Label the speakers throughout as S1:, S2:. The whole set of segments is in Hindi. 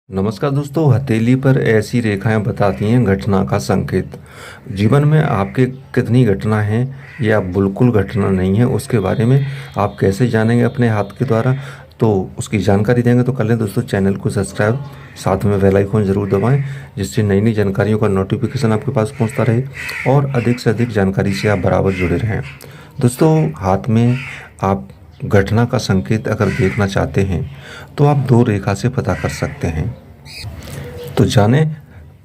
S1: नमस्कार दोस्तों, हथेली पर ऐसी रेखाएं बताती हैं घटना का संकेत। जीवन में आपके कितनी घटना हैं या बिल्कुल घटना नहीं है, उसके बारे में आप कैसे जानेंगे अपने हाथ के द्वारा। तो उसकी जानकारी देंगे। तो कर लें दोस्तों चैनल को सब्सक्राइब, साथ में बेल आइकन ज़रूर दबाएं, जिससे नई नई जानकारियों का नोटिफिकेशन आपके पास पहुंचता रहे और अधिक से अधिक जानकारी से आप बराबर जुड़े रहें। दोस्तों, हाथ में आप घटना का संकेत अगर देखना चाहते हैं तो आप दो रेखा से पता कर सकते हैं। तो जाने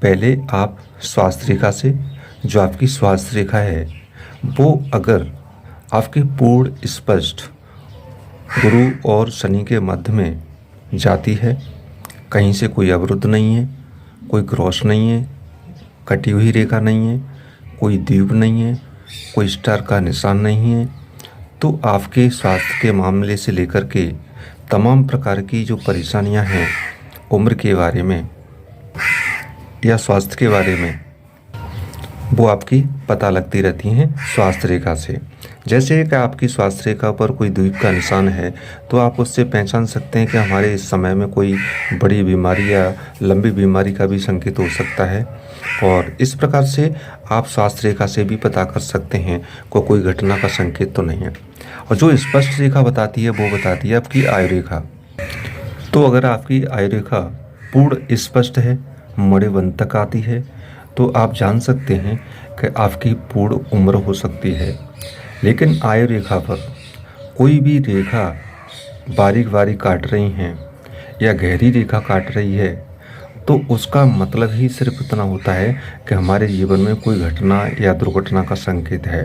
S1: पहले आप स्वास्थ्य रेखा से। जो आपकी स्वास्थ्य रेखा है वो अगर आपके पूर्ण स्पष्ट गुरु और शनि के मध्य में जाती है, कहीं से कोई अवरुद्ध नहीं है, कोई क्रॉस नहीं है, कटी हुई रेखा नहीं है, कोई द्वीप नहीं है, कोई स्टार का निशान नहीं है, तो आपके स्वास्थ्य के मामले से लेकर के तमाम प्रकार की जो परेशानियां हैं उम्र के बारे में या स्वास्थ्य के बारे में, वो आपकी पता लगती रहती हैं स्वास्थ्य रेखा से। जैसे कि आपकी स्वास्थ्य रेखा पर कोई द्वीप का निशान है तो आप उससे पहचान सकते हैं कि हमारे इस समय में कोई बड़ी बीमारी या लंबी बीमारी का भी संकेत हो सकता है। और इस प्रकार से आप स्वास्थ्य रेखा से भी पता कर सकते हैं को कोई घटना का संकेत तो नहीं है। और जो स्पष्ट रेखा बताती है वो बताती है आपकी आयु रेखा। तो अगर आपकी आयु रेखा पूर्ण स्पष्ट है, मणिबंध तक आती है, तो आप जान सकते हैं कि आपकी पूर्ण उम्र हो सकती है। लेकिन आयु रेखा पर कोई भी रेखा बारीक बारीक काट रही हैं या गहरी रेखा काट रही है तो उसका मतलब ही सिर्फ इतना होता है कि हमारे जीवन में कोई घटना या दुर्घटना का संकेत है।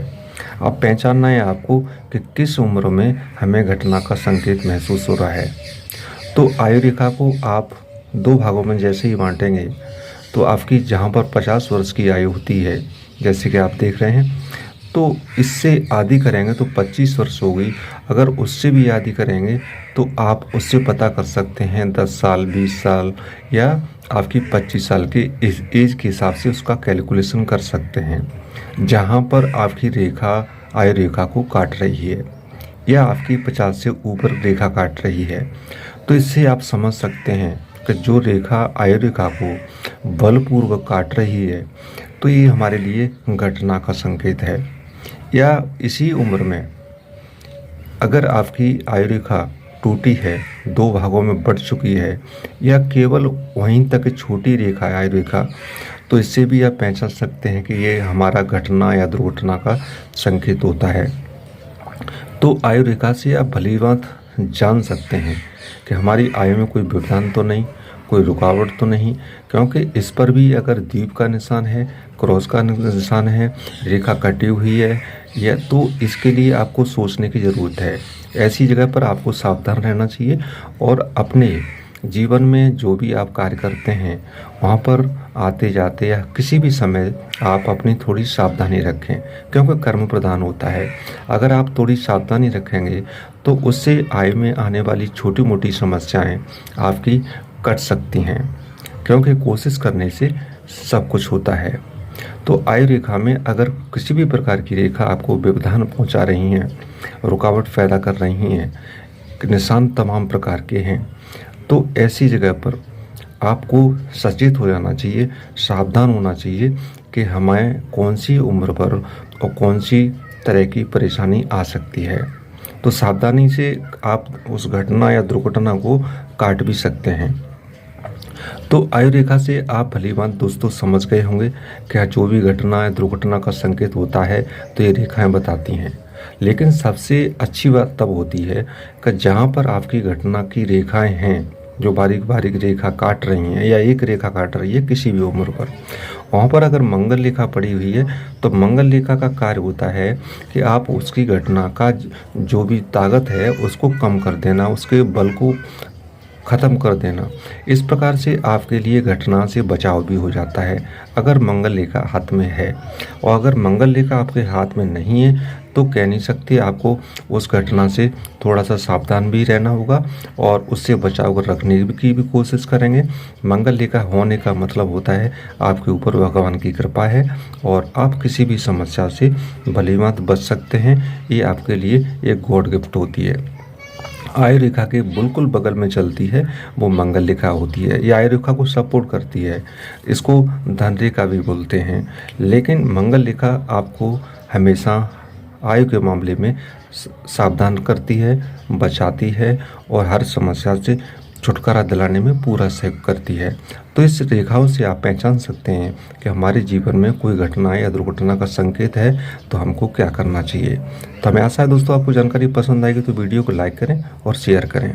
S1: अब पहचानना है आपको कि किस उम्र में हमें घटना का संकेत महसूस हो रहा है। तो आयु रेखा को आप दो भागों में जैसे ही बांटेंगे तो आपकी जहाँ पर 50 वर्ष की आयु होती है, जैसे कि आप देख रहे हैं, तो इससे आधी करेंगे तो 25 वर्ष हो गई। अगर उससे भी आधी करेंगे तो आप उससे पता कर सकते हैं 10 साल, 20 साल या आपकी 25 साल के इस एज के हिसाब से उसका कैलकुलेशन कर सकते हैं। जहाँ पर आपकी रेखा आयु रेखा को काट रही है या आपकी 50 से ऊपर रेखा काट रही है, तो इससे आप समझ सकते हैं कि जो रेखा आयु रेखा को बलपूर्वक काट रही है तो ये हमारे लिए घटना का संकेत है। या इसी उम्र में अगर आपकी आयु रेखा टूटी है, दो भागों में बढ़ चुकी है या केवल वहीं तक छोटी रेखा है आयु रेखा, तो इससे भी आप पहचान सकते हैं कि ये हमारा घटना या दुर्घटना का संकेत होता है। तो आयु रेखा से आप भली बात जान सकते हैं कि हमारी आयु में कोई व्यवधान तो नहीं, कोई रुकावट तो नहीं, क्योंकि इस पर भी अगर द्वीप का निशान है, क्रॉस का निशान है, रेखा कटी हुई है, या तो इसके लिए आपको सोचने की ज़रूरत है। ऐसी जगह पर आपको सावधान रहना चाहिए और अपने जीवन में जो भी आप कार्य करते हैं वहाँ पर आते जाते या किसी भी समय आप अपनी थोड़ी सावधानी रखें, क्योंकि कर्म प्रधान होता है। अगर आप थोड़ी सावधानी रखेंगे तो उससे आयु में आने वाली छोटी मोटी समस्याएं आपकी कट सकती हैं, क्योंकि कोशिश करने से सब कुछ होता है। तो आयु रेखा में अगर किसी भी प्रकार की रेखा आपको व्यवधान पहुंचा रही हैं, रुकावट पैदा कर रही हैं, निशान तमाम प्रकार के हैं, तो ऐसी जगह पर आपको सचेत हो जाना चाहिए, सावधान होना चाहिए कि हमें कौन सी उम्र पर और कौन सी तरह की परेशानी आ सकती है। तो सावधानी से आप उस घटना या दुर्घटना को काट भी सकते हैं। तो आयु रेखा से आप भली बात दोस्तों समझ गए होंगे कि जो भी घटना या दुर्घटना का संकेत होता है तो ये रेखाएं बताती हैं। लेकिन सबसे अच्छी बात तब होती है कि जहाँ पर आपकी घटना की रेखाएं हैं, जो बारीक बारीक रेखा काट रही हैं या एक रेखा काट रही है किसी भी उम्र पर, वहाँ पर अगर मंगल रेखा पड़ी हुई है तो मंगल रेखा का कार्य होता है कि आप उसकी घटना का जो भी ताकत है उसको कम कर देना, उसके बल को ख़त्म कर देना। इस प्रकार से आपके लिए घटना से बचाव भी हो जाता है अगर मंगल रेखा हाथ में है। और अगर मंगल रेखा आपके हाथ में नहीं है तो कह नहीं सकते, आपको उस घटना से थोड़ा सा सावधान भी रहना होगा और उससे बचाव कर रखने की भी कोशिश करेंगे। मंगल रेखा होने का मतलब होता है आपके ऊपर भगवान की कृपा है और आप किसी भी समस्या से भली भांति बच सकते हैं। ये आपके लिए एक गॉड गिफ्ट होती है। आयु रेखा के बिल्कुल बगल में चलती है वो मंगल रेखा होती है। ये आयु रेखा को सपोर्ट करती है, इसको धन रेखा भी बोलते हैं। लेकिन मंगल रेखा आपको हमेशा आयु के मामले में सावधान करती है, बचाती है और हर समस्या से छुटकारा दिलाने में पूरा सहयोग करती है। तो इस रेखाओं से आप पहचान सकते हैं कि हमारे जीवन में कोई घटना या दुर्घटना का संकेत है तो हमको क्या करना चाहिए। तो हमें आशा है दोस्तों आपको जानकारी पसंद आएगी, तो वीडियो को लाइक करें और शेयर करें।